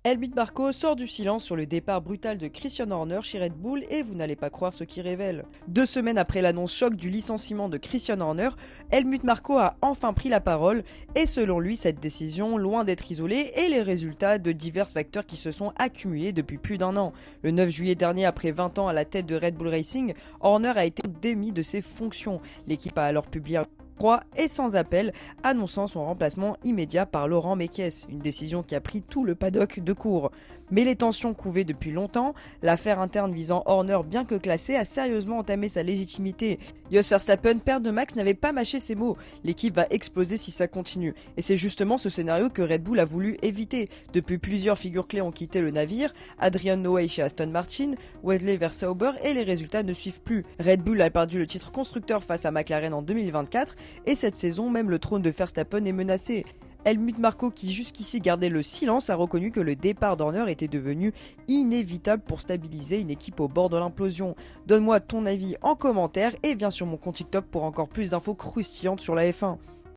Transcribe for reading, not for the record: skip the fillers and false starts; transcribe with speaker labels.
Speaker 1: Helmut Marko sort du silence sur le départ brutal de Christian Horner chez Red Bull et vous n'allez pas croire ce qu'il révèle. 2 semaines après l'annonce choc du licenciement de Christian Horner, Helmut Marko a enfin pris la parole et selon lui cette décision, loin d'être isolée, est les résultats de divers facteurs qui se sont accumulés depuis plus d'un an. Le 9 juillet dernier, après 20 ans à la tête de Red Bull Racing, Horner a été démis de ses fonctions. L'équipe a alors publié un froid et sans appel, annonçant son remplacement immédiat par Laurent Mekies, une décision qui a pris tout le paddock de court. Mais les tensions couvaient depuis longtemps, l'affaire interne visant Horner bien que classée a sérieusement entamé sa légitimité. Jos Verstappen, père de Max, n'avait pas mâché ses mots, l'équipe va exploser si ça continue. Et c'est justement ce scénario que Red Bull a voulu éviter. Depuis plusieurs figures clés ont quitté le navire, Adrian Nowey chez Aston Martin, Wedley vers Sauber et les résultats ne suivent plus. Red Bull a perdu le titre constructeur face à McLaren en 2024 et cette saison même le trône de Verstappen est menacé. Helmut Marko, qui jusqu'ici gardait le silence, a reconnu que le départ d'Horner était devenu inévitable pour stabiliser une équipe au bord de l'implosion. Donne-moi ton avis en commentaire et viens sur mon compte TikTok pour encore plus d'infos croustillantes sur la F1.